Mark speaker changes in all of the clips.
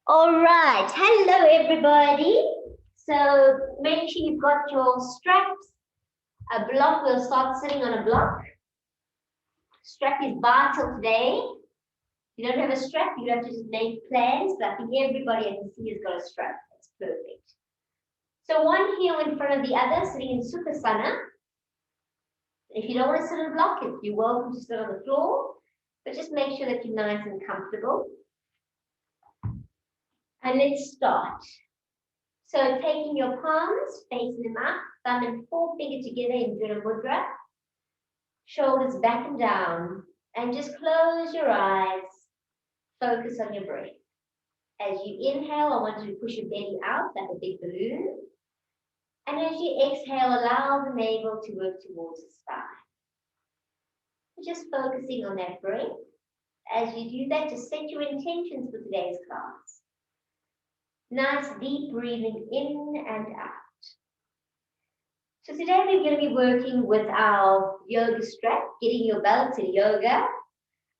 Speaker 1: All right, hello everybody. So make sure you've got your straps. A block, we'll start sitting on a block. Strap is vital today. If you don't have a strap, you have to just make plans, but I think everybody I can see has got a strap. That's perfect. So one heel in front of the other, sitting in Sukasana. If you don't want to sit on a block, you're welcome to sit on the floor, but just make sure that you're nice and comfortable. And let's start. So taking your palms, facing them up, thumb and forefinger together in Juna Mudra, shoulders back and down, and just close your eyes, focus on your breath. As you inhale, I want you to push your belly out like a big balloon. And as you exhale, allow the navel to work towards the spine. Just focusing on that breath. As you do that, just set your intentions for today's class. Nice deep breathing in and out. So today we're going to be working with our yoga strap, getting your balance in yoga.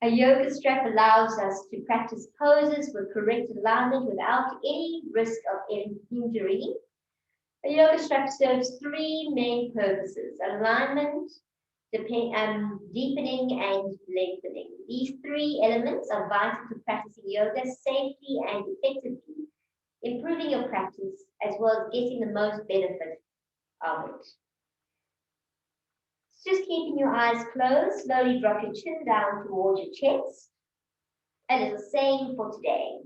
Speaker 1: A yoga strap allows us to practice poses with correct alignment without any risk of injury. A yoga strap serves three main purposes: alignment, deepening, and lengthening. These three elements are vital to practicing yoga safely and effectively, improving your practice as well as getting the most benefit of it. Just keeping your eyes closed, slowly drop your chin down towards your chest. A little saying for today.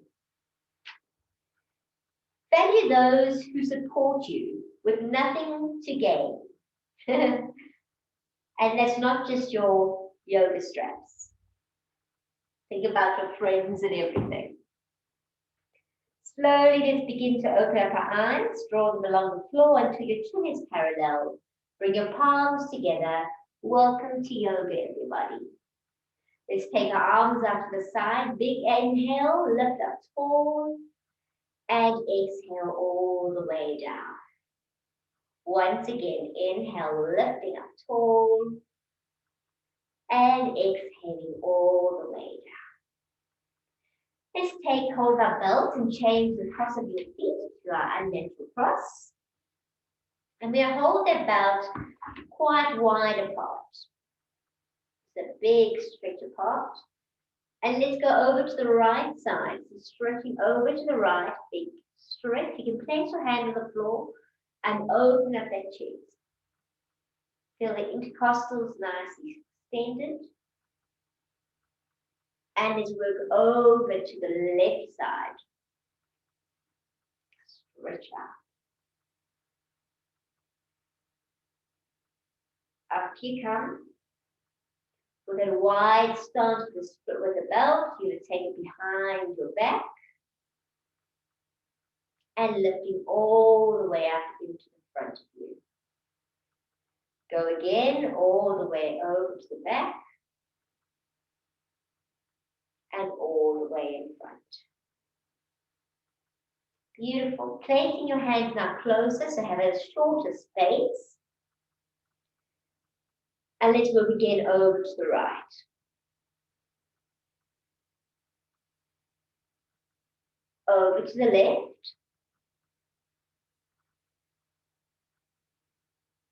Speaker 1: Value those who support you with nothing to gain. And that's not just your yoga straps. Think about your friends and everything. Slowly, let's begin to open up our eyes, draw them along the floor until your chin is parallel. Bring your palms together. Welcome to yoga, everybody. Let's take our arms out to the side. Big inhale, lift up tall, and exhale all the way down. Once again, inhale, lifting up tall, and exhaling all the way down. Let's take hold of our belt and change the cross of your feet to our unnatural cross. And we'll hold that belt quite wide apart. It's a big stretch apart. And let's go over to the right side. So stretching over to the right, big stretch. You can place your hand on the floor and open up that chest. Feel the intercostals nicely extended. And let's work over to the left side. Stretch out. Up you come. With a wide stance with the belt, you would take it behind your back. And lifting all the way up into the front of you. Go again, all the way over to the back. And all the way in front. Beautiful. Placing your hands now closer so have a shorter space. And let's move again over to the right. Over to the left.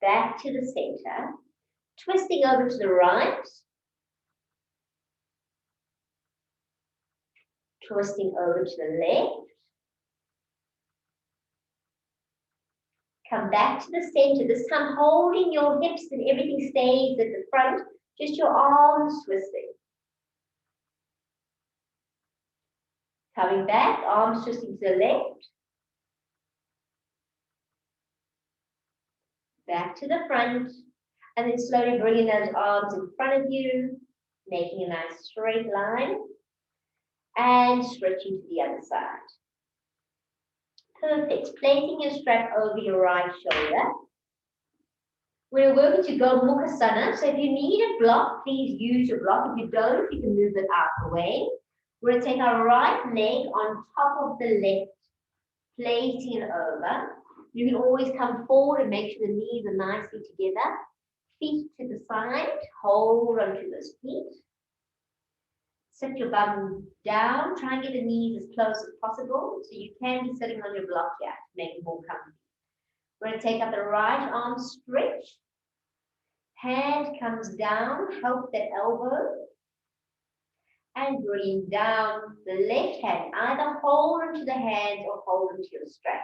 Speaker 1: Back to the center. Twisting over to the right. Twisting over to the left. Come back to the center, this time holding your hips and everything stays at the front, just your arms twisting. Coming back, arms twisting to the left. Back to the front, and then slowly bringing those arms in front of you, making a nice straight line, and stretching to the other side. Perfect. Placing your strap over your right shoulder. We're working to go Mukasana. So if you need a block, please use your block. If you don't, you can move it out the way. We're going to take our right leg on top of the left, placing it over. You can always come forward and make sure the knees are nicely together. Feet to the side. Hold onto those feet. Sit your bum down. Try and get the knees as close as possible. So you can be sitting on your block here to make it more comfy. We're going to take up the right arm, stretch. Hand comes down, help that elbow. And bring down the left hand. Either hold onto the hand or hold onto your strap.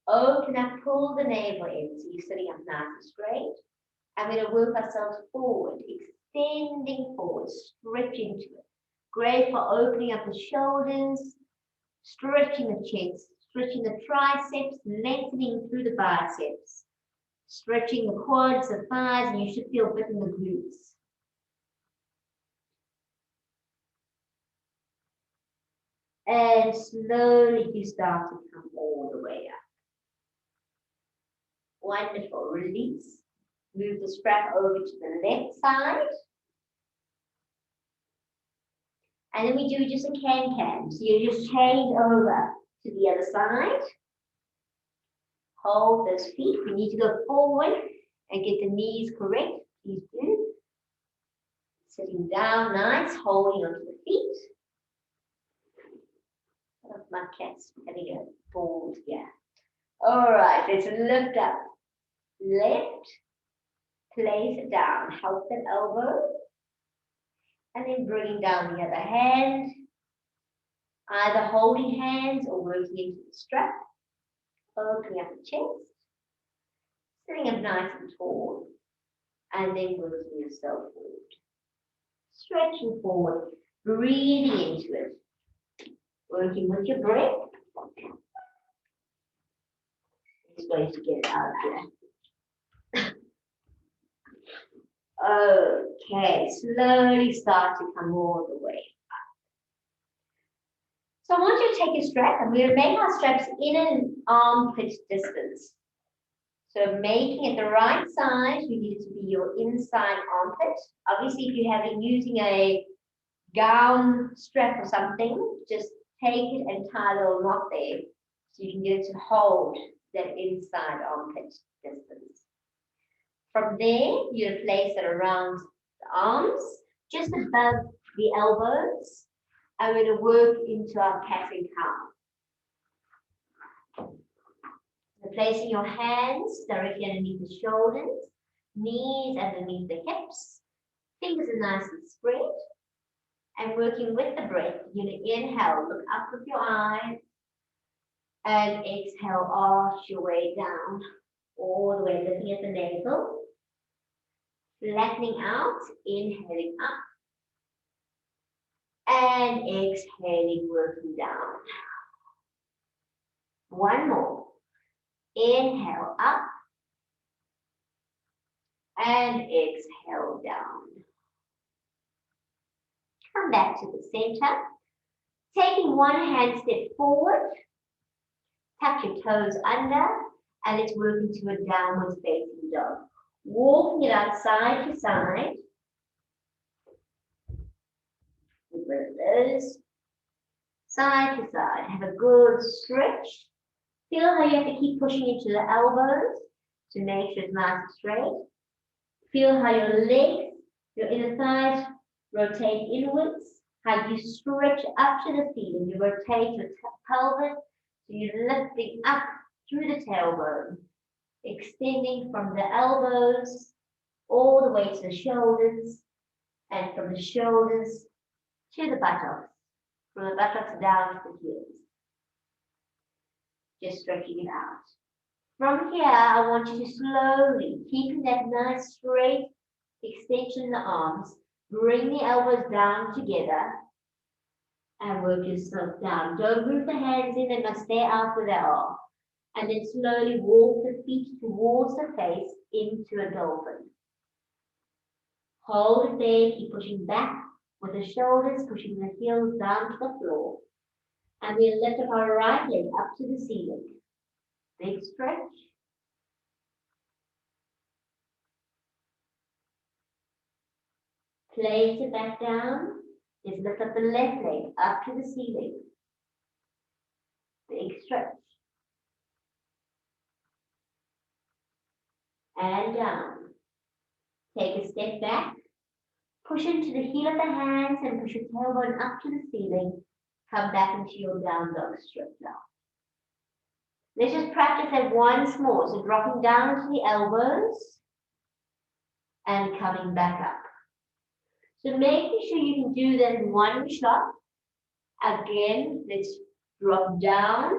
Speaker 1: Open up, pull the navel in. So you're sitting up nice and straight. And we're going to work ourselves forward, extending forward, stretching to it. Great for opening up the shoulders, stretching the chest, stretching the triceps, lengthening through the biceps, stretching the quads, the thighs, and you should feel a bit in the glutes. And slowly you start to come all the way up. Wonderful. Release. Move the strap over to the left side. And then we do just a can-can. So you just change over to the other side. Hold those feet. We need to go forward and get the knees correct. Please do. Sitting down nice, holding onto the feet. My cat's getting a bald here. All right, let's lift up. Left, place it down. Help that elbow. And then bringing down the other hand. Either holding hands or working into the strap. Opening up the chest. Sitting up nice and tall. And then working yourself forward. Stretching forward. Breathing into it. Working with your breath. Just going to get it out here. Okay, slowly start to come all the way up. So I want you to take your strap and we're going to make our straps in an armpit distance. So making it the right size, you need it to be your inside armpit. Obviously, if you have been using a gown strap or something, just take it and tie a little knot there so you can get it to hold that inside armpit distance. From there, you place it around the arms, just above the elbows, and we're going to work into our cat and cow. So placing your hands directly underneath the shoulders, knees underneath the hips, fingers are nice and spread. And working with the breath, you're going to inhale, look up with your eyes, and exhale, arch your way down, all the way, looking at the navel, flattening out, inhaling up, and exhaling, working down. One more. Inhale up, and exhale down. Come back to the center. Taking one hand step forward, tuck your toes under, and let's work into a downward facing dog. Walking it out side to side. Reverse. Side to side. Have a good stretch. Feel how you have to keep pushing into the elbows to make sure it's nice and straight. Feel how your legs, your inner thighs, rotate inwards, how you stretch up to the ceiling. You rotate your pelvis, so you're lifting up through the tailbone, extending from the elbows all the way to the shoulders, and from the shoulders to the buttocks, from the buttocks down to the heels. Just stretching it out. From here, I want you to slowly, keeping that nice straight extension in the arms, bring the elbows down together and work yourself down. Don't move the hands in, they must stay out where they are. And then slowly walk the feet towards the face into a dolphin. Hold it there, keep pushing back with the shoulders, pushing the heels down to the floor. And we'll lift up our right leg up to the ceiling. Big stretch. Place it back down. Just lift up the left leg up to the ceiling. Big stretch. And down. Take a step back. Push into the heel of the hands and push your tailbone up to the ceiling. Come back into your down dog straight down. Let's just practice that once more. So dropping down to the elbows and coming back up. So making sure you can do that in one shot. Again, let's drop down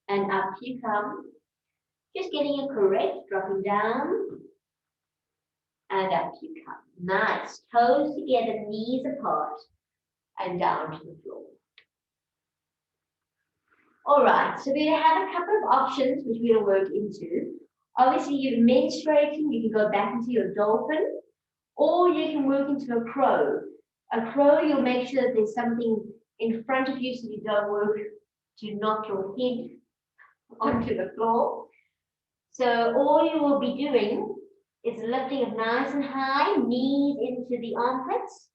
Speaker 1: and up you come. Just getting it correct, dropping down and up you come. Nice. Toes together, knees apart, and down to the floor. All right, so we have a couple of options which we're going to work into. Obviously, you're menstruating, you can go back into your dolphin, or you can work into a crow. A crow, you'll make sure that there's something in front of you so you don't work to knock your head onto the floor. So all you will be doing is lifting up nice and high, knees into the armpits,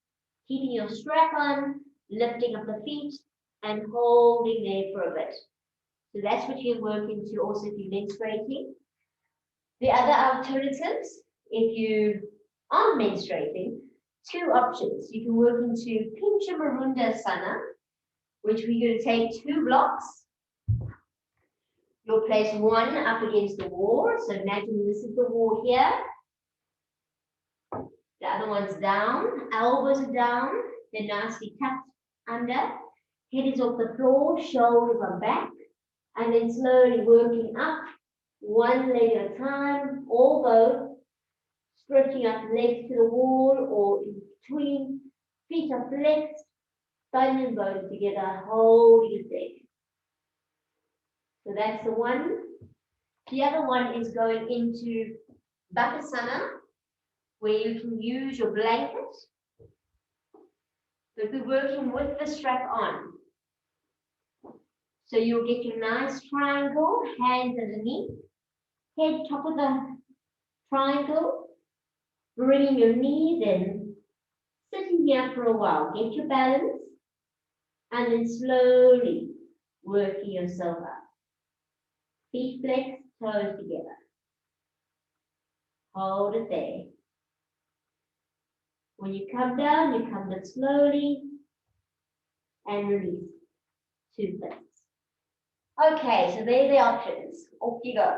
Speaker 1: keeping your strap on, lifting up the feet, and holding there for a bit. So that's what you work into also if you're menstruating. The other alternatives, if you aren't menstruating, two options. You can work into Pincha Marunda Sana, which we're going to take 2 blocks. You'll place one up against the wall. So imagine this is the wall here. The other one's down, elbows are down, they're nicely tucked under. Head is off the floor, shoulders are back, and then slowly working up, one leg at a time, or both, stretching up legs to the wall or in between, feet are flexed, thumb and bones together, holding it there. So that's the one. The other one is going into Bakasana, where you can use your blanket. But we're working with the strap on. So you'll get your nice triangle, hands underneath, head top of the triangle, bringing your knees in, sitting here for a while, get your balance, and then slowly working yourself up. Feet flexed, toes together. Hold it there. When you come down slowly and release. 2 places. Okay, so there's the options. Off you go.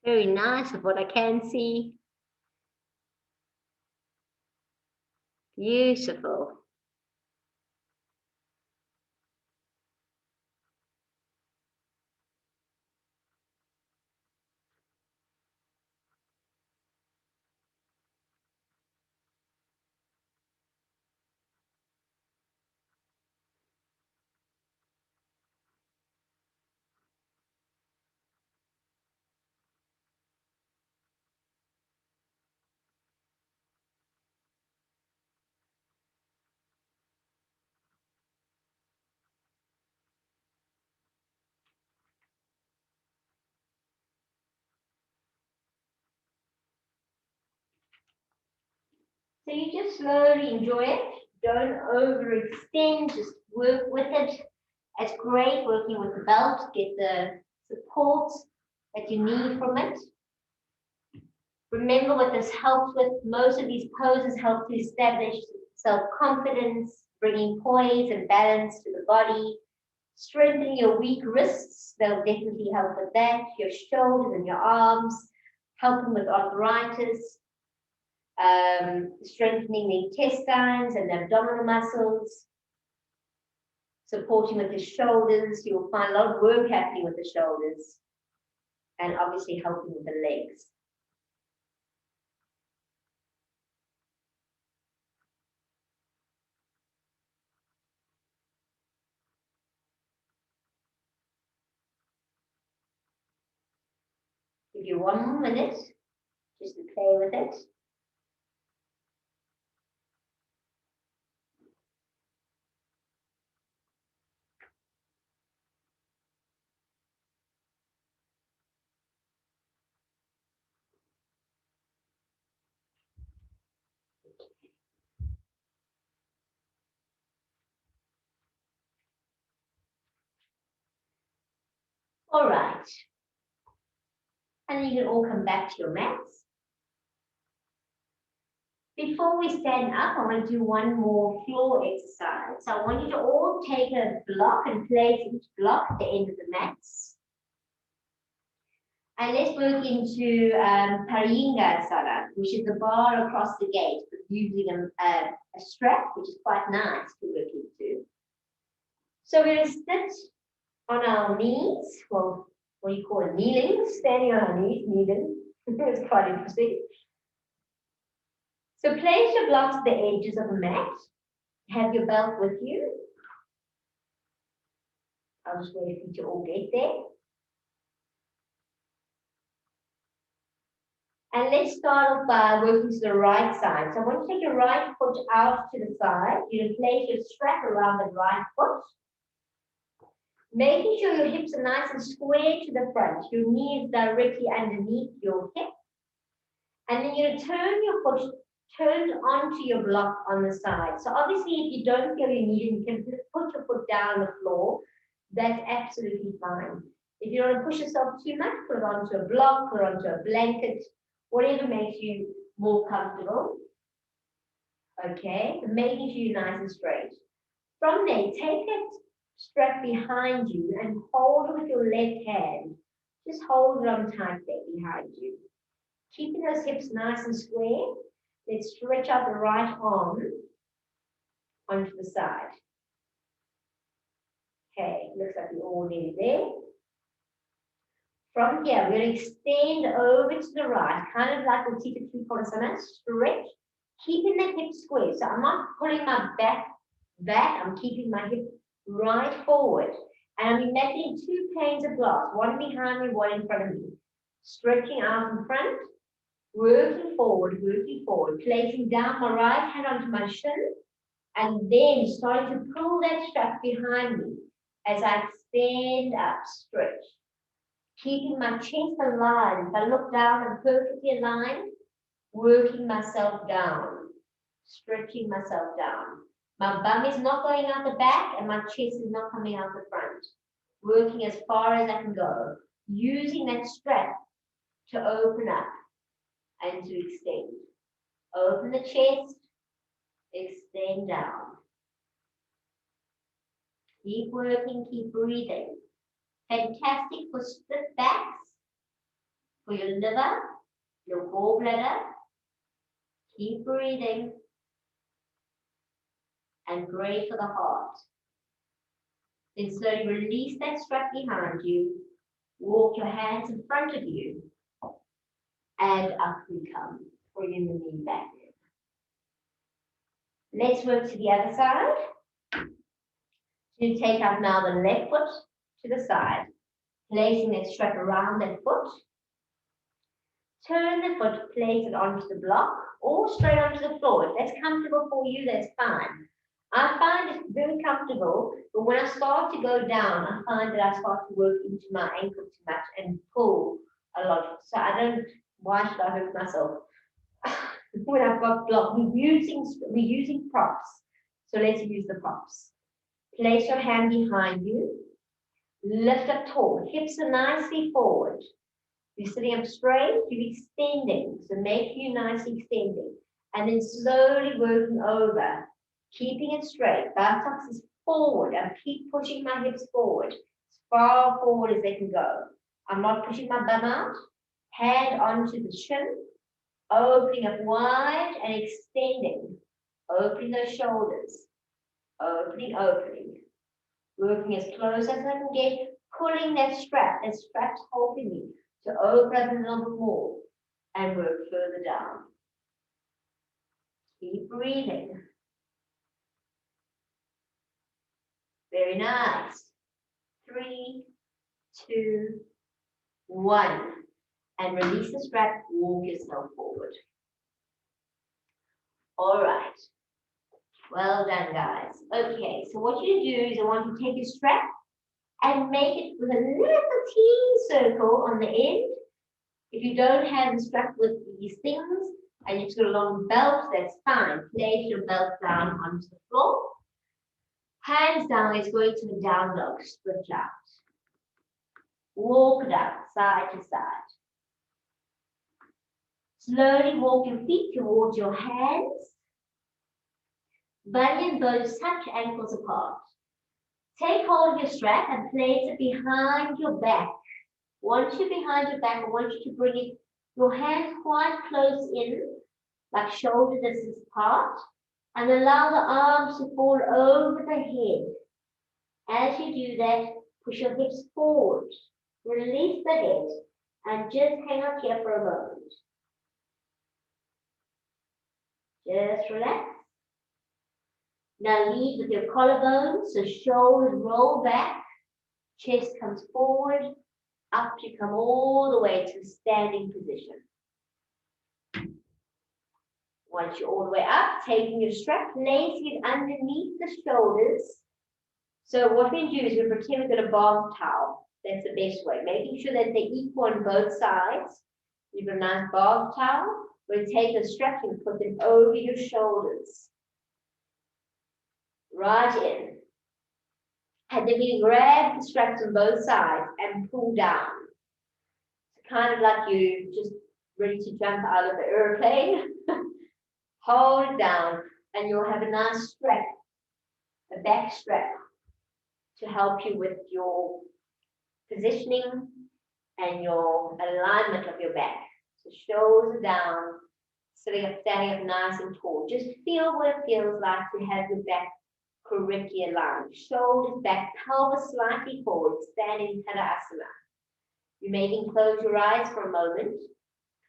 Speaker 1: Very nice of what I can see. Beautiful. So you just slowly enjoy it. Don't overextend, just work with it. It's great working with the belt, get the support that you need from it. Remember what this helps with, most of these poses help to establish self-confidence, bringing poise and balance to the body, strengthening your weak wrists, they'll definitely help with that, your shoulders and your arms, helping with arthritis, strengthening the intestines and the abdominal muscles. supporting with the shoulders. You'll find a lot of work happening with the shoulders and obviously helping with the legs. Give you 1 more minute just to play with it. All right. And then you can all come back to your mats. Before we stand up, I want to do one more floor exercise. So I want you to all take a block and place each block at the end of the mats. And let's work into Pincha, which is the bar across the gate, but using a strap, which is quite nice to work into. So we're going to sit on our knees, well, what do you call it, kneeling, standing on our knees, kneeling. It's quite interesting. So place your blocks at the edges of the mat. Have your belt with you. I'll just wait for you to all get there. And let's start off by working to the right side. So I want you to take your right foot out to the side. You place your strap around the right foot. Making sure your hips are nice and square to the front. Your knee is directly underneath your hip. And then you're going to turn your foot turned onto your block on the side. So obviously if you don't feel you need it, you can put your foot down on the floor. That's absolutely fine. If you don't want to push yourself too much, put it onto a block, put it onto a blanket, whatever makes you more comfortable. Okay, and making sure you're nice and straight. From there, take that strap behind you and hold it with your left hand. Just hold it on tight there behind you. Keeping those hips nice and square. Let's stretch out the right arm onto the side. Okay, looks like we're all nearly there. From here, we're going to extend over to the right, kind of like we'll take it through Corasana, stretch, keeping the hip square. So I'm not pulling my back, I'm keeping my hip right forward. And I'm imagining two planes of glass, one behind me, one in front of me. Stretching out in front, working forward, placing down my right hand onto my shin, and then starting to pull that strap behind me as I stand up, stretch. Keeping my chest aligned. If I look down, I'm perfectly aligned, working myself down, stretching myself down. My bum is not going out the back and my chest is not coming out the front. Working as far as I can go. Using that strap to open up and to extend. Open the chest, extend down. Keep working, keep breathing. Fantastic for split backs, for your liver, your gallbladder. Keep breathing. And great for the heart. Then slowly release that strap behind you. Walk your hands in front of you. And up we come, bringing the knee back. Let's work to the other side. You take out now the left foot to the side, placing that strap around that foot. Turn the foot, place it onto the block or straight onto the floor. If that's comfortable for you, that's fine. I find it very comfortable, but when I start to go down, I find that I start to work into my ankle too much and pull a lot. So I don't, why should I hurt myself? When I've got block, we're using props. So let's use the props. Place your hand behind you. Lift up tall. Hips are nicely forward. You're sitting up straight, you're extending. So make you nicely extending. And then slowly working over. Keeping it straight. Buttocks is forward. I keep pushing my hips forward. As far forward as they can go. I'm not pushing my bum out. Hand onto the shin. Opening up wide and extending. Opening those shoulders. Opening, opening. Working as close as I can get, pulling that strap. That strap's helping me to open up a little bit more and work further down. Keep breathing. Very nice. 3, 2, 1. And release the strap, walk yourself forward. All right. Well done, guys. Okay, so what you do is I want you to take a strap and make it with a little teeny circle on the end. If you don't have the strap with these things and you've got a long belt, that's fine. Place your belt down onto the floor. Hands down is going to a down dog, stretch out. Walk down, side to side. Slowly walk your feet towards your hands. Bunny and both touch ankles apart. Take hold of your strap and place it behind your back. Once you're behind your back, I want you to bring your hands quite close in, like shoulder distance apart, and allow the arms to fall over the head. As you do that, push your hips forward, release the head, and just hang out here for a moment. Just relax. Now lead with your collarbone, so shoulders roll back, chest comes forward, up you come all the way to standing position. Once you're all the way up, taking your strap, placing it underneath the shoulders. So what we do is we pretend we've got a bath towel. That's the best way, making sure that they're equal on both sides. You've got a nice bath towel. We'll take the strap and put them over your shoulders. Right in. And then we grab the straps on both sides and pull down. It's kind of like you just ready to jump out of the airplane. Hold it down and you'll have a nice strap, a back strap, to help you with your positioning and your alignment of your back. So shoulders down, standing up nice and tall. Just feel what it feels like to have your back correctly aligned. Shoulders back, pelvis slightly forward, standing Corasana. You may even close your eyes for a moment.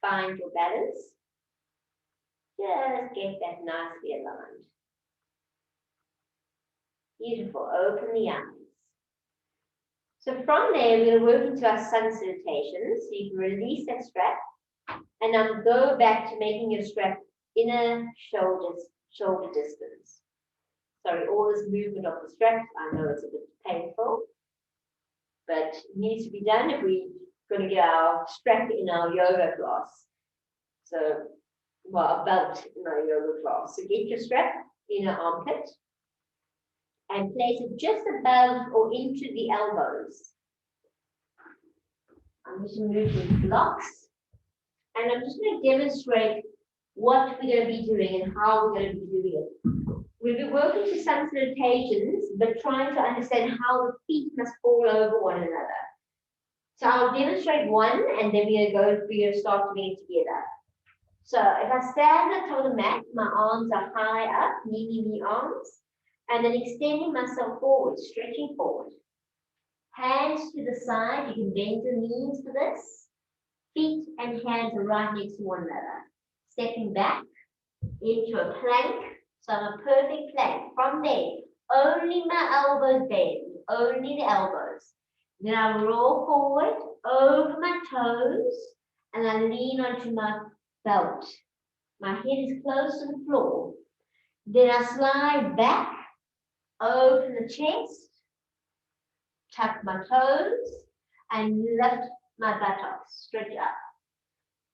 Speaker 1: Find your balance. Just get that nicely aligned. Beautiful. Open the eyes. So from there, we'll work into our sun salutations. So you can release that strap and now go back to making your strap inner shoulder distance. Sorry, all this movement of the strap, I know it's a bit painful, but it needs to be done if we're going to get our strap in our yoga class. So, well, a belt in our yoga class. So get your strap in your armpit and place it just above or into the elbows. I'm just going to move these blocks and I'm just going to demonstrate what we're going to be doing and how we're going to be doing it. We'll be working to sun salutations, but trying to understand how the feet must fall over one another. So I'll demonstrate one, and then we're going to start doing it together. So if I stand on top of the mat, my arms are high up, knee arms, and then extending myself forward, stretching forward. Hands to the side, you can bend your knees for this. Feet and hands are right next to one another. Stepping back into a plank. So I'm a perfect plank. From there, only my elbows bend, only the elbows. Then I roll forward, over my toes, and I lean onto my belt. My head is close to the floor. Then I slide back, open the chest, tuck my toes, and lift my buttocks, stretch up.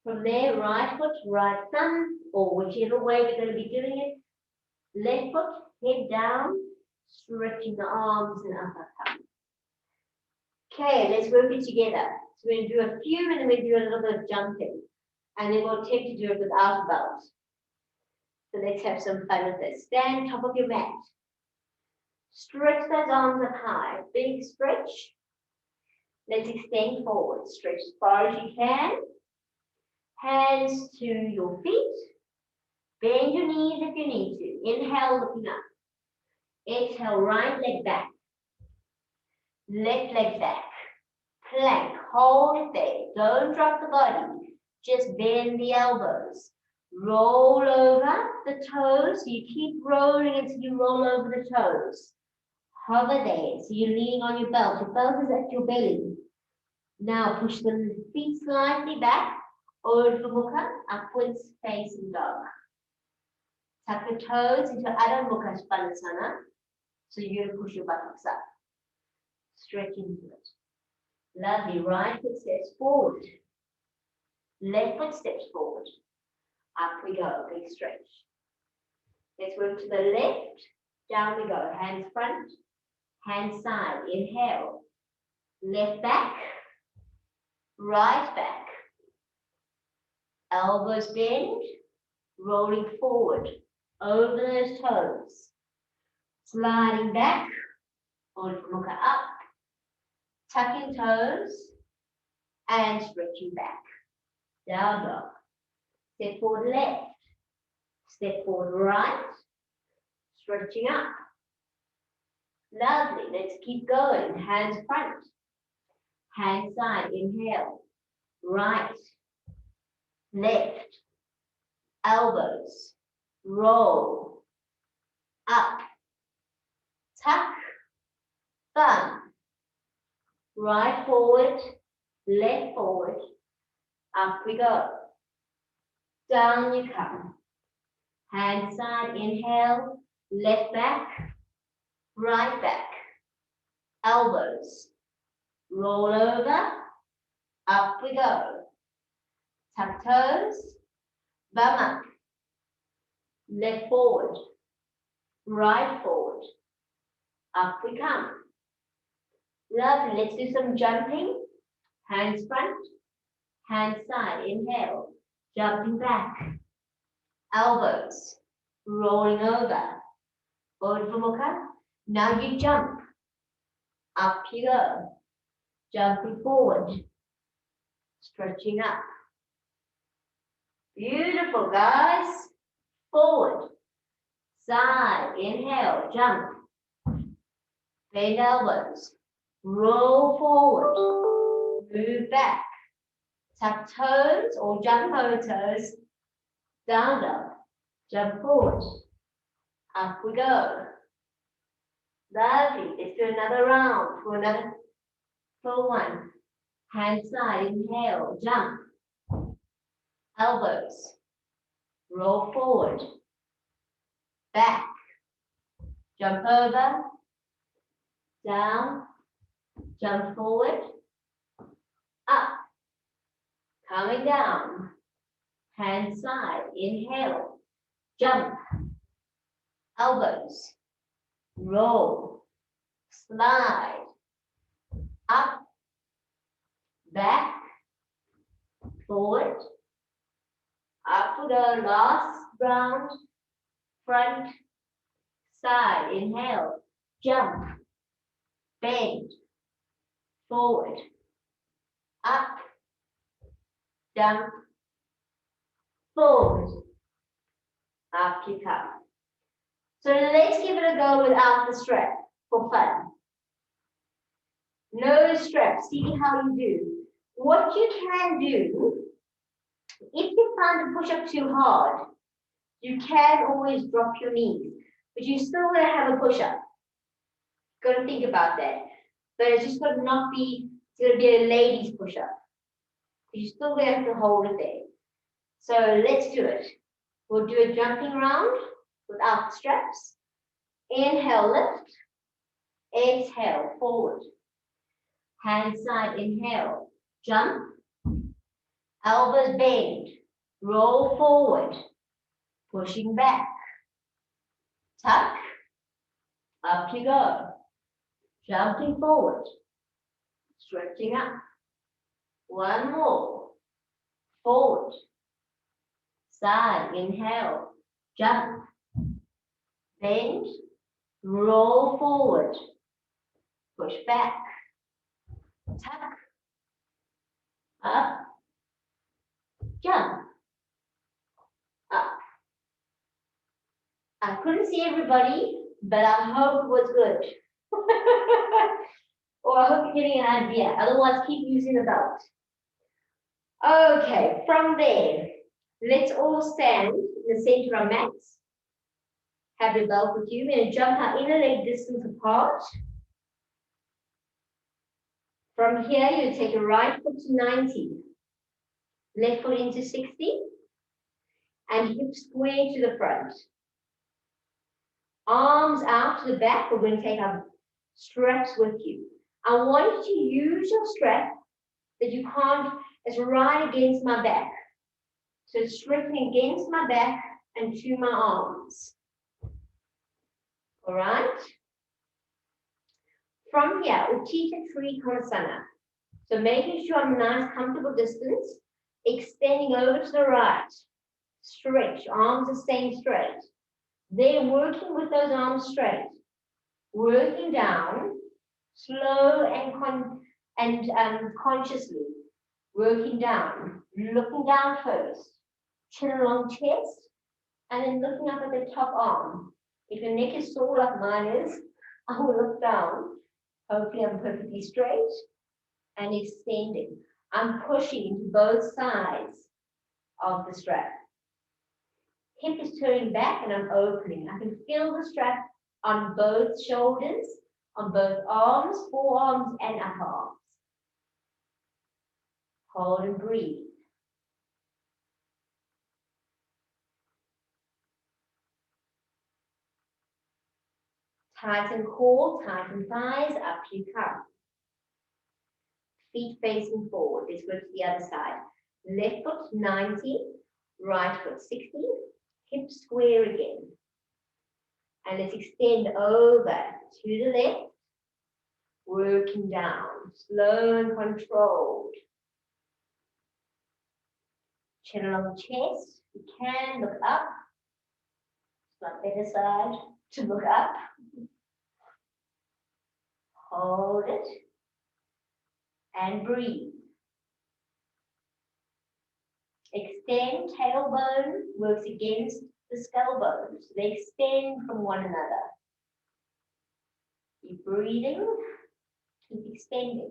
Speaker 1: From there, right foot, right thumb, or whichever way we're going to be doing it. Left foot, head down, stretching the arms and upper thumb. Okay, let's work it together. So we're going to do a few and then we'll do a little bit of jumping. And then we'll attempt to do it without a belt. So let's have some fun with this. Stand top of your mat. Stretch those arms up high. Big stretch. Let's extend forward. Stretch as far as you can. Hands to your feet. Bend your knees if you need to. Inhale, looking up. Exhale, right leg back. Left leg back. Plank. Hold it there. Don't drop the body. Just bend the elbows. Roll over the toes. You keep rolling until you roll over the toes. Hover there. So you're leaning on your belt. Your belt is at your belly. Now push the feet slightly back. Urdhva Mukha, upwards facing dog. Tuck the toes into Adho Mukha Bakasana. So you're going to push your buttocks up. Stretch into it. Lovely. Right foot steps forward. Left foot steps forward. Up we go. Big stretch. Let's work to the left. Down we go. Hands front. Hands side. Inhale. Left back. Right back. Elbows bend. Rolling forward. Over those toes. Sliding back. Urdhva Mukha up. Tucking toes. And stretching back. Down dog. Step forward left. Step forward right. Stretching up. Lovely. Let's keep going. Hands front. Hand side. Inhale. Right. Left. Elbows. Roll. Up. Tuck. Thumb. Right forward. Left forward. Up we go. Down you come. Hand side. Inhale. Left back. Right back. Elbows. Roll over. Up we go. Tuck toes. Bum up. Left forward. Right forward. Up we come. Lovely. Let's do some jumping. Hands front. Hands side. Inhale. Jumping back. Elbows. Rolling over. Urdhva Mukha. Now you jump. Up you go. Jumping forward. Stretching up. Beautiful, guys. Forward. Side. Inhale. Jump. Bend elbows. Roll forward. Move back. Tuck toes or jump over toes. Down dog. Jump forward. Up we go. Lovely. Let's do another round for another full one. Hand side. Inhale. Jump. Elbows. Roll forward. Back. Jump over. Down. Jump forward. Up. Coming down. Hand side. Inhale. Jump. Elbows. Roll. Slide. Up. Back. Forward. Up we go. Last round. Front. Side. Inhale. Jump. Bend. Forward. Up. Jump. Forward. Up you come. So let's give it a go without the strap for fun. No strap. See how you do. What you can do, if you find the push-up too hard, you can always drop your knees, but you're still going to have a push-up. Got to think about that. But it's just going to not be, it's going to be a lady's push-up. You're still going to have to hold it there. So let's do it. We'll do a jumping round without the straps. Inhale, lift. Exhale, forward. Hand side, inhale. Jump. Elbows bend. Roll forward. Pushing back. Tuck. Up you go. Jumping forward. Stretching up. One more. Forward. Side. Inhale. Jump. Bend. Roll forward. Push back. Tuck. Up. Jump. Up. I couldn't see everybody, but I hope it was good. Or I hope you're getting an idea. Otherwise, keep using the belt. Okay, from there, let's all stand in the center of mats. Have your belt with you. We're going to jump our inner leg distance apart. From here, you take your right foot to 90, left foot into 60, and hip square to the front. Arms out to the back. We're going to take our straps with you. I want you to use your strap that you can't, it's right against my back. So it's stripping against my back and to my arms. All right? From here, Untitled Corasana. So making sure I'm a nice comfortable distance, extending over to the right. Stretch, arms are staying straight. They're working with those arms straight. Working down, slow and consciously. Working down, looking down first. Chin along chest, and then looking up at the top arm. If your neck is sore like mine is, I will look down. Hopefully I'm perfectly straight and extending. I'm pushing into both sides of the strap. Hip is turning back and I'm opening. I can feel the strap on both shoulders, on both arms, forearms, and upper arms. Hold and breathe. Tighten core, tighten thighs, up you come. Feet facing forward. Let's go to the other side. Left foot 90, right foot 60, hip square again. And let's extend over to the left, working down, slow and controlled. Chin along the chest. You can look up. It's not better side to look up. Hold it. And breathe. Extend, tailbone works against the skull bone. So they extend from one another. Keep breathing, keep extending.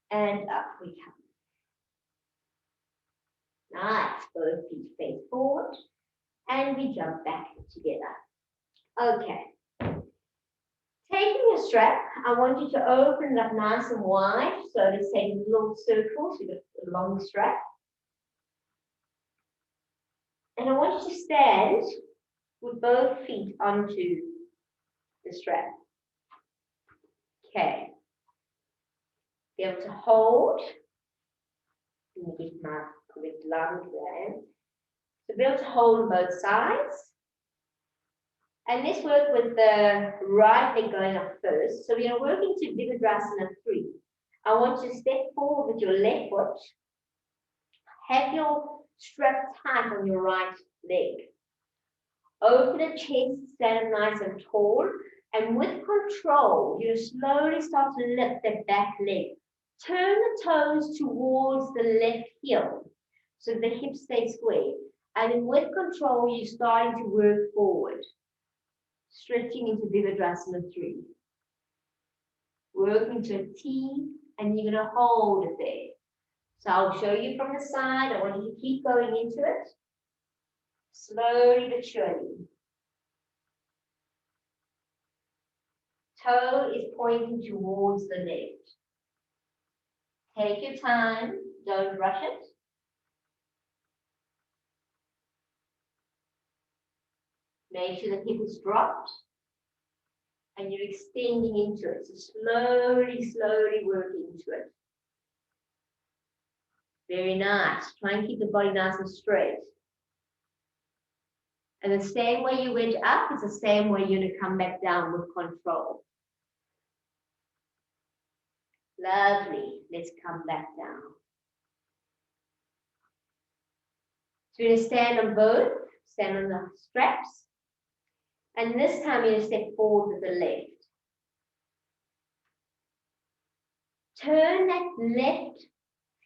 Speaker 1: And up we come. Nice, both feet face forward. And we jump back together. Okay. Taking your strap, I want you to open it up nice and wide. So let's take a little circle to the long strap. And I want you to stand with both feet onto the strap. Okay. Be able to hold. Let me get my correct lunge there. So be able to hold on both sides. And let's work with the right leg going up first. So we are working to Bakasana 3. I want you to step forward with your left foot. Have your strap tight on your right leg. Open the chest, stand nice and tall. And with control, you slowly start to lift that back leg. Turn the toes towards the left heel. So the hips stay square. And then with control, you're starting to work forward. Stretching into Bakasana 3. Working to a T, and you're going to hold it there. So I'll show you from the side. I want you to keep going into it. Slowly but surely. Toe is pointing towards the left. Take your time. Don't rush it. Make sure the hip is dropped. And you're extending into it. So slowly, slowly work into it. Very nice. Try and keep the body nice and straight. And the same way you went up is the same way you're going to come back down with control. Lovely. Let's come back down. So you're going to stand on both. Stand on the straps. And this time you're going to step forward with the left. Turn that left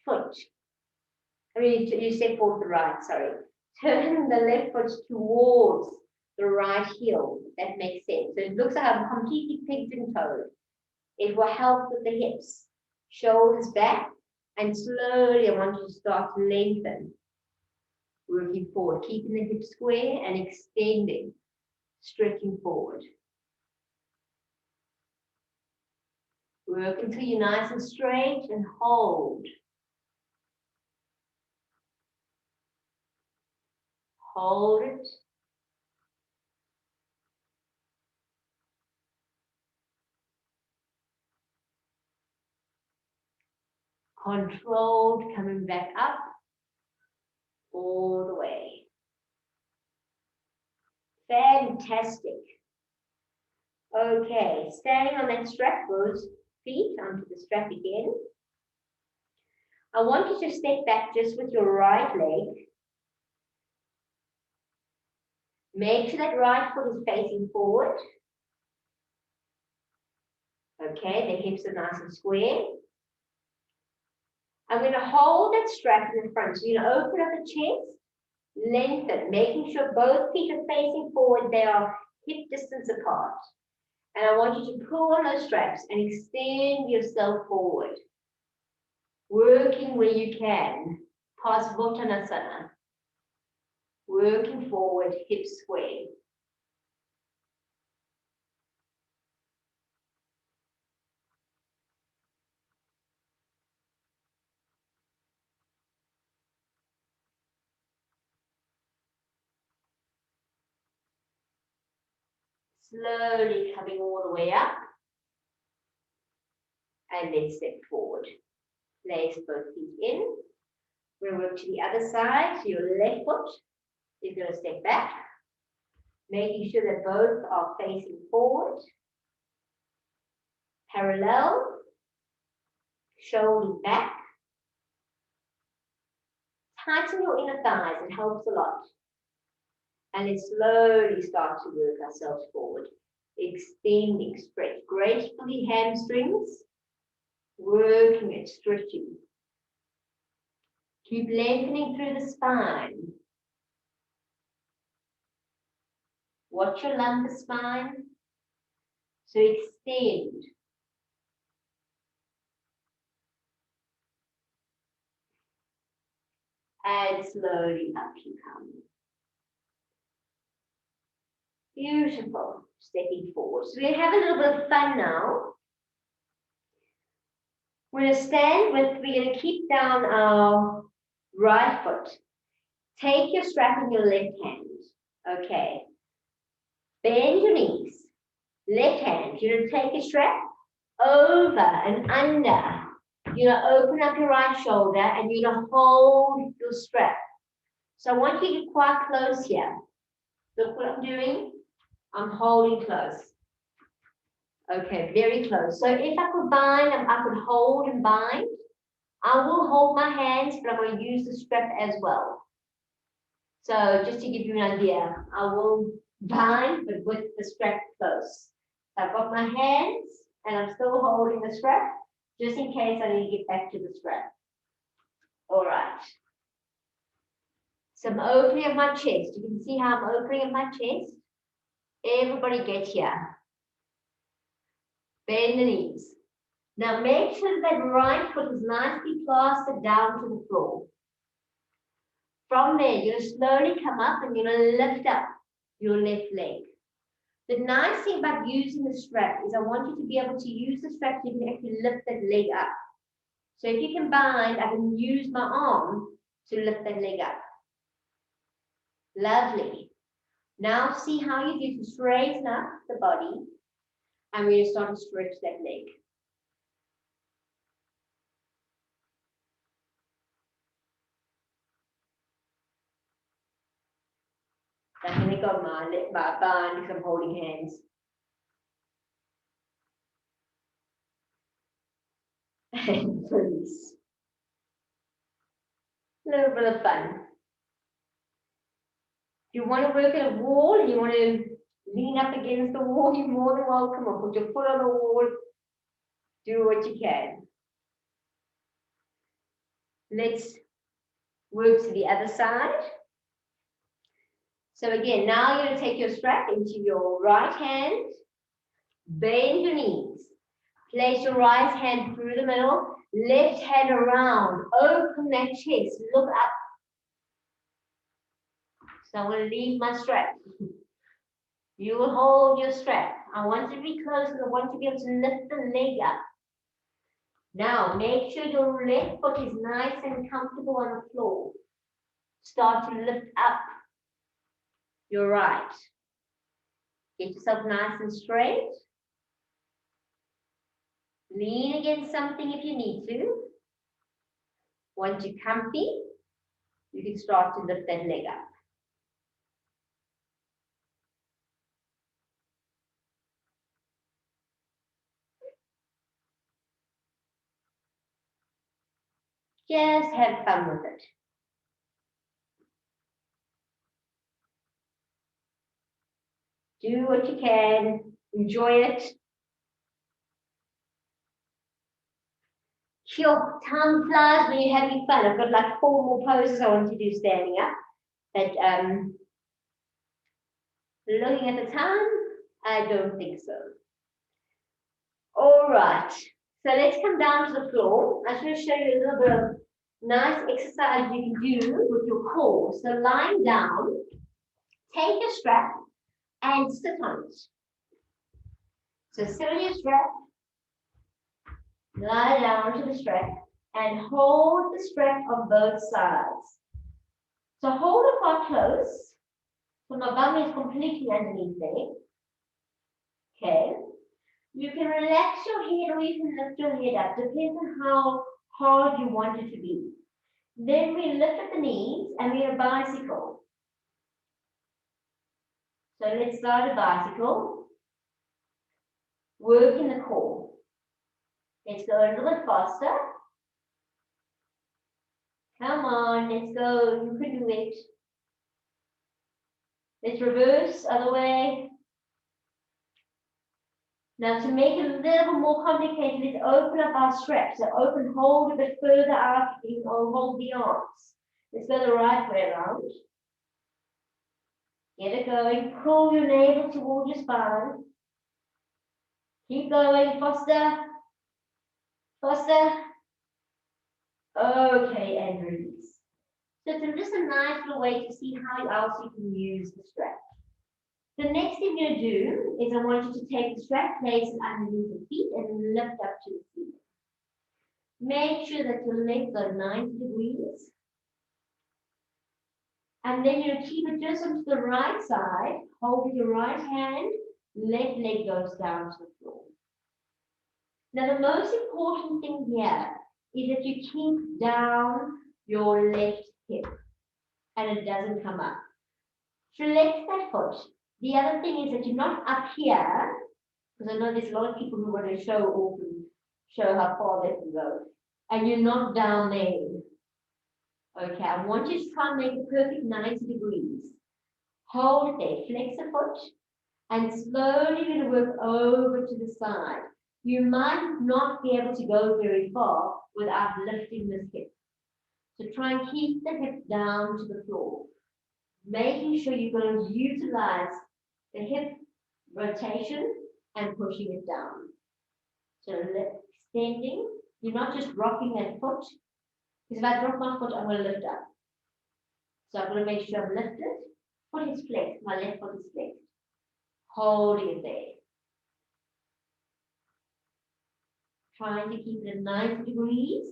Speaker 1: foot. I mean, you step forward with the right, sorry. Turn the left foot towards the right heel. That makes sense. So it looks like I'm completely pigged and toed. It will help with the hips, shoulders back, and slowly I want you to start to lengthen. Working forward, keeping the hips square and extending, stretching forward. Work until you're nice and straight and hold. Hold it. Controlled, coming back up all the way. Fantastic. Okay, standing on that strap, both feet onto the strap again. I want you to step back just with your right leg. Make sure that right foot is facing forward. Okay, the hips are nice and square. I'm going to hold that strap in the front. So you're going to open up the chest, lengthen, making sure both feet are facing forward. They are hip distance apart. And I want you to pull on those straps and extend yourself forward. Working where you can. Pasvottanasana. Working forward, hips square. Slowly coming all the way up. And then step forward. Place both feet in. We're going to work to the other side. So your left foot is going to step back. Making sure that both are facing forward. Parallel. Shoulders back. Tighten your inner thighs. It helps a lot. And then slowly start to work ourselves forward. Extending, stretch. Gracefully hamstrings. Working it, stretching. Keep lengthening through the spine. Watch your lumbar spine. So extend. And slowly up you come. Beautiful. Stepping forward. So we're going to have a little bit of fun now. We're going to stand with, we're going to keep down our right foot. Take your strap in your left hand. Okay. Bend your knees. Left hand. You're going to take your strap over and under. You're going to open up your right shoulder and you're going to hold your strap. So I want you to get quite close here. Look what I'm doing. I'm holding close. Okay, very close. So if I could bind, I could hold and bind. I will hold my hands, but I'm going to use the strap as well. So just to give you an idea, I will bind, but with the strap close. So I've got my hands, and I'm still holding the strap, just in case I need to get back to the strap. All right. So I'm opening up my chest. You can see how I'm opening up my chest. Everybody get here. Bend the knees. Now make sure that right foot is nicely plastered down to the floor. From there, you're going to slowly come up and you're going to lift up your left leg. The nice thing about using the strap is I want you to be able to use the strap so you can actually lift that leg up. So if you can bind, I can use my arm to lift that leg up. Lovely. Now see how you do to straighten up the body. And we're going to start to stretch that leg. I'm going to go my band because I'm holding hands. And release. A little bit of fun. If you want to work at a wall and you want to lean up against the wall, you're more than welcome. Or put your foot on the wall. Do what you can. Let's work to the other side. So again, now you're going to take your strap into your right hand, bend your knees, place your right hand through the middle, left hand around, open that chest, look up. So I'm going to leave my strap. You will hold your strap. I want to be close and I want to be able to lift the leg up. Now, make sure your left foot is nice and comfortable on the floor. Start to lift up your right. Get yourself nice and straight. Lean against something if you need to. Once you're comfy, you can start to lift that leg up. Just have fun with it. Do what you can. Enjoy it. Sure, time flies when you're having fun. I've got like 4 more poses I want to do standing up. But looking at the time, I don't think so. All right. So let's come down to the floor. I'm going to show you a little bit of nice exercise you can do with your core. So lying down, take your strap and sit on it. So sit on your strap, lie down to the strap, and hold the strap on both sides. So hold it quite close. So my bum is completely underneath there. Okay. You can relax your head or you can lift your head up. Depends on how hard you want it to be. Then we lift at the knees and we bicycle. So let's start a bicycle. Work in the core. Let's go a little bit faster. Come on, let's go. You can do it. Let's reverse, other way. Now to make it a little bit more complicated, let's open up our straps. So open, hold a bit further out, or hold the arms. Let's go the right way around. Get it going. Pull your navel towards your spine. Keep going, faster. Faster. Okay, and release. So it's just a nice little way to see how else you can use the strap. The next thing you're going to do is I want you to take the strap, place it underneath your feet, and lift up to the ceiling. Make sure that your legs are 90 degrees. And then you keep it just onto the right side. Hold with your right hand. Left leg goes down to the floor. Now the most important thing here is that you keep down your left hip and it doesn't come up. Flex that foot. The other thing is that you're not up here, because I know there's a lot of people who want to show off and show how far they can go. And you're not down there. Okay, I want you to try and make a perfect 90 degrees. Hold it there, flex the foot, and slowly going to work over to the side. You might not be able to go very far without lifting this hip. So try and keep the hip down to the floor, making sure you're going to utilize the hip rotation and pushing it down. So extending, you're not just rocking that foot, because if I drop my foot, I'm going to lift up. So I'm going to make sure I'm lifted. Foot is flexed, my left foot is flexed. Holding it there. Trying to keep it at 90 degrees.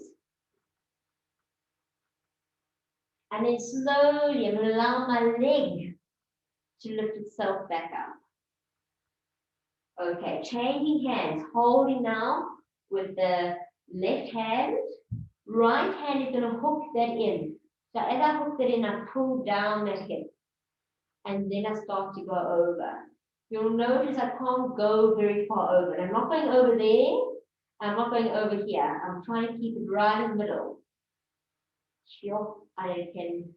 Speaker 1: And then slowly, I'm going to allow my leg to lift itself back up. Okay, changing hands. Holding now with the left hand. Right hand is going to hook that in. So as I hook that in, I pull down that hip. And then I start to go over. You'll notice I can't go very far over. I'm not going over there. I'm not going over here. I'm trying to keep it right in the middle. Sure, I can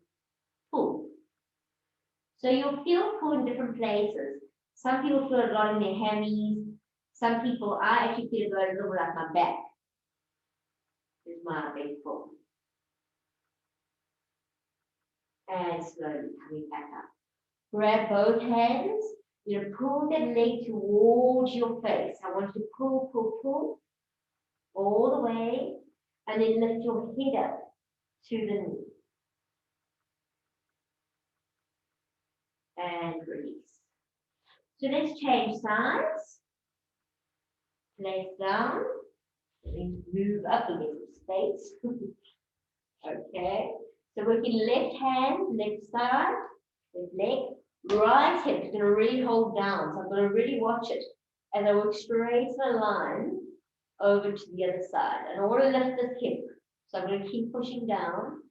Speaker 1: pull. So you'll feel pull in different places. Some people feel a lot in their hammies. Some people, I actually feel a little like my back is my big pull. And slowly coming back up. Grab both hands. You're going to pull that leg towards your face. I want you to pull, pull, pull all the way, and then lift your head up to the knee. And release. So let's change sides. Place down. Then move up a little space. Okay. So working left hand, left side, left leg, right hip. I'm going to really hold down. So I'm going to really watch it. And I work straight in a line over to the other side. And I want to lift this hip. So I'm going to keep pushing down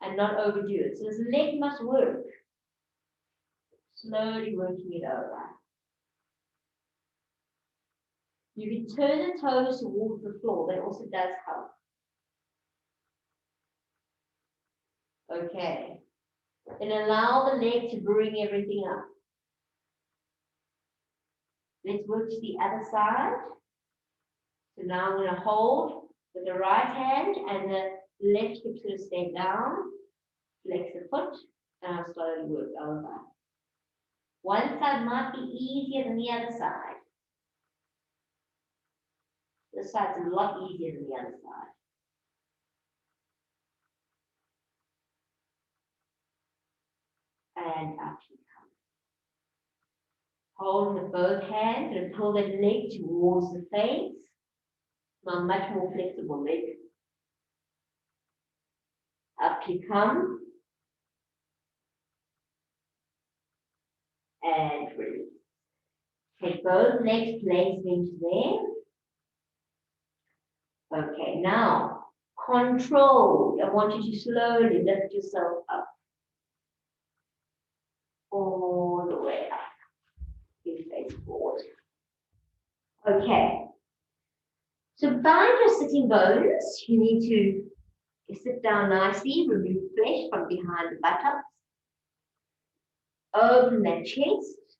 Speaker 1: and not overdo it. So this leg must work. Slowly working it over. You can turn the toes towards the floor. That also does help. Okay. And allow the leg to bring everything up. Let's work to the other side. So now I'm going to hold with the right hand and the left hip's going to stay down. Flex the foot and I'll slowly work over. One side might be easier than the other side. This side's a lot easier than the other side. And up you come. Hold with both hands and pull that leg towards the face. Now much more flexible leg. Up you come. And release. Take both legs, place them into there. Okay, now control. I want you to slowly lift yourself up. All the way up. You face forward. Okay. So bind your sitting bones. You need to sit down nicely, remove flesh from behind the buttocks. Open that chest.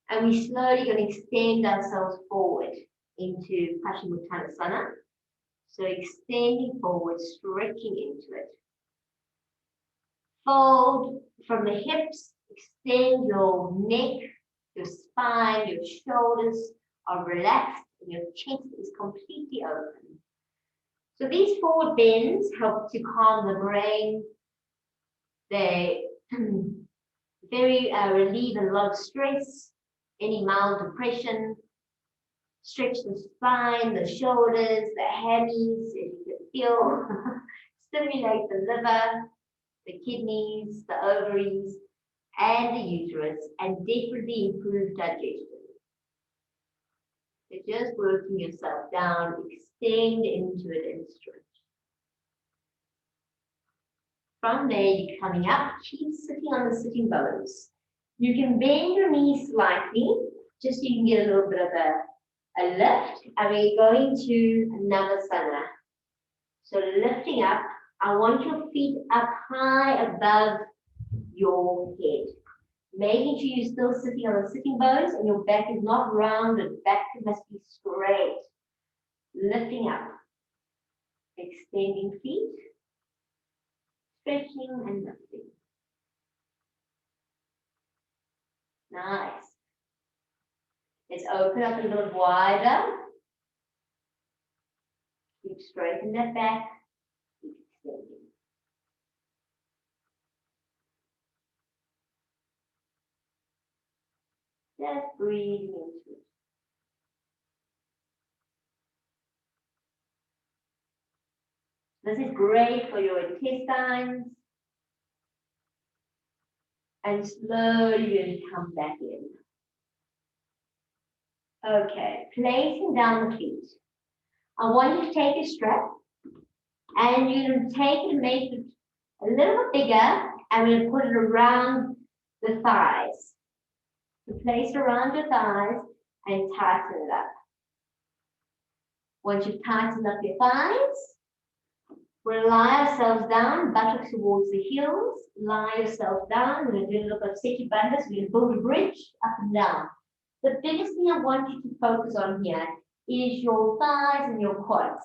Speaker 1: And we're slowly going to extend ourselves forward into Mukasana. So extending forward, stretching into it. Fold from the hips, extend your neck, your spine, your shoulders are relaxed, and your chest is completely open. So these forward bends help to calm the brain. They relieve a lot of stress, any mild depression, stretch the spine, the shoulders, the hammies, if you can feel, stimulate the liver, the kidneys, the ovaries, and the uterus, and definitely improve digestion. So just working yourself down, extend into it and stretch. From there, you're coming up, keep sitting on the sitting bones. You can bend your knees slightly, just so you can get a little bit of a lift, and we're going to Navasana. So lifting up, I want your feet up high above your head. Making sure you're still sitting on the sitting bones and your back is not rounded. Back must be straight. Lifting up. Extending feet. Stretching and lifting. Nice. Let's open up a little wider. Keep straighten that back. Keep extending. Just breathing into it. This is great for your intestines. And slowly come back in. Okay, placing down the feet. I want you to take a strap and you're going to take it and make it a little bit bigger and we're going to put it around the thighs. So place it around your thighs and tighten it up. Once you've tightened up your thighs, we'll lie ourselves down, buttocks towards the heels. Lie yourself down. We're going to do a little bit of seti bandhas. We're going to build a bridge up and down. The biggest thing I want you to focus on here is your thighs and your quads.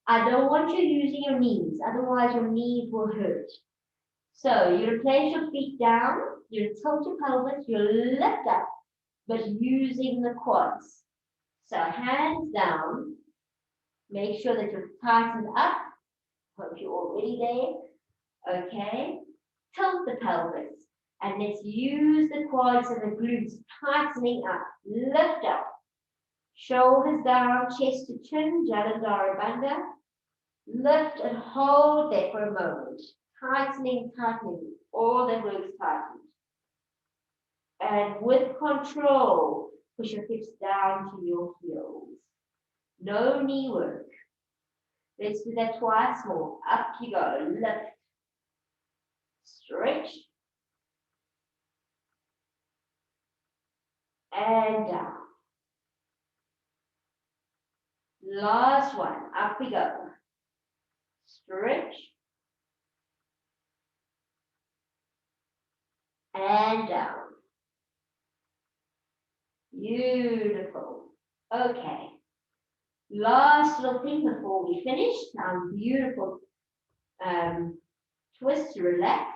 Speaker 1: I don't want you using your knees, otherwise your knees will hurt. So you place your feet down, you tilt your pelvis, you lift up, but using the quads. So hands down, make sure that you're tightened up. Hope you're already there. Okay. Tilt the pelvis. And let's use the quads and the glutes tightening up. Lift up. Shoulders down, chest to chin, Jalandhara Bandha. Lift and hold there for a moment. Tightening, tightening. All that works tightened. And with control, push your hips down to your heels. No knee work. Let's do that twice more. Up you go. Lift. Stretch. And down. Last one. Up we go. Stretch. And down. Beautiful. Okay. Last little thing before we finish. Beautiful twist to relax.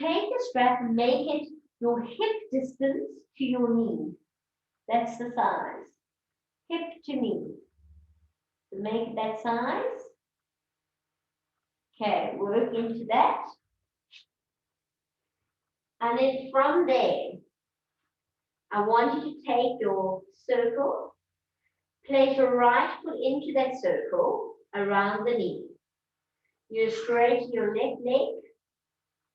Speaker 1: Take the strap and make it your hip distance to your knee. That's the size. Hip to knee. So make that size. Okay, work into that. And then from there, I want you to take your circle, place your right foot into that circle around the knee. You straighten your left leg,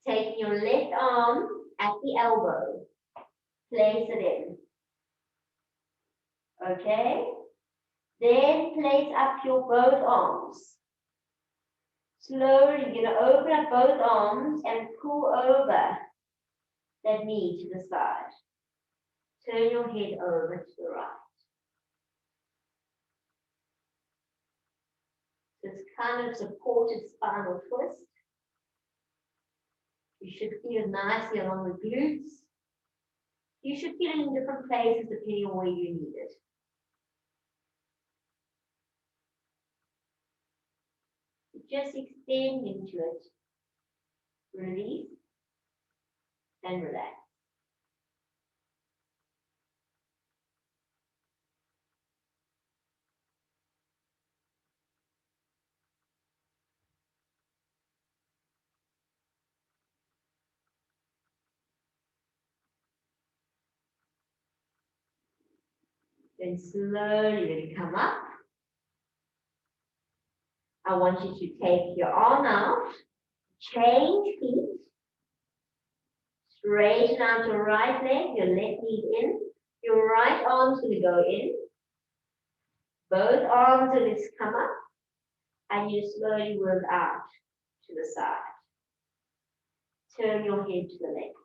Speaker 1: taking your left arm at the elbow. Place it in. Okay? Then place up your both arms. Slowly, you're going to open up both arms and pull over that knee to the side. Turn your head over to the right. So it's kind of supported spinal twist. You should feel it nicely along the glutes. You should feel it in different places depending on where you need it. Just extend into it. Release and relax. Then slowly let it come up. I want you to take your arm out, change feet, straighten out your right leg, your left knee in, your right arm's going to go in, both arms will just come up, and you slowly work out to the side. Turn your head to the left.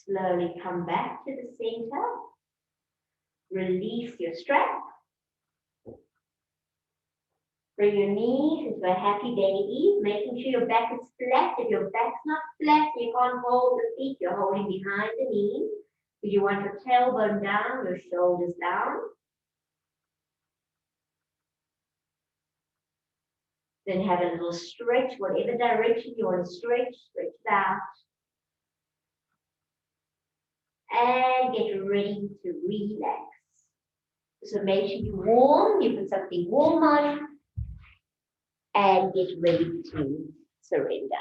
Speaker 1: Slowly come back to the center. Release your strap. Bring your knees into a happy belly ease, making sure your back is flat. If your back's not flat, you can't hold the feet. You're holding behind the knees. If you want your tailbone down, your shoulders down. Then have a little stretch, whatever direction you want to stretch, stretch it out. And get ready to relax. So make sure you're warm, you put something warm on, and get ready to surrender.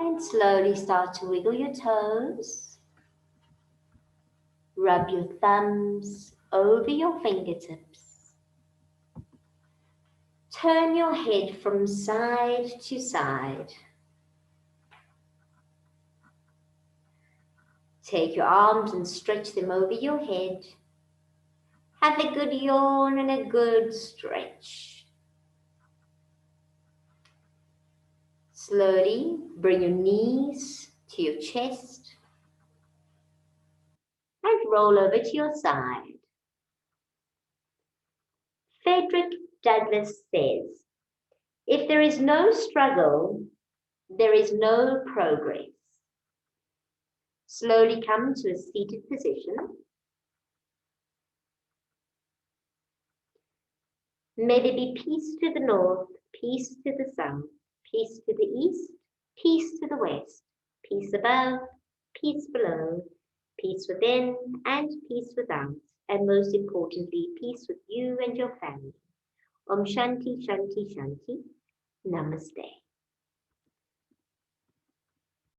Speaker 1: And slowly start to wiggle your toes. Rub your thumbs over your fingertips. Turn your head from side to side. Take your arms and stretch them over your head. Have a good yawn and a good stretch. Slowly bring your knees to your chest and roll over to your side. Frederick Douglass says, if there is no struggle, there is no progress. Slowly come to a seated position. May there be peace to the north, peace to the south, peace to the east, peace to the west, peace above, peace below, peace within and peace without, and most importantly, peace with you and your family. Om Shanti, Shanti, Shanti. Namaste.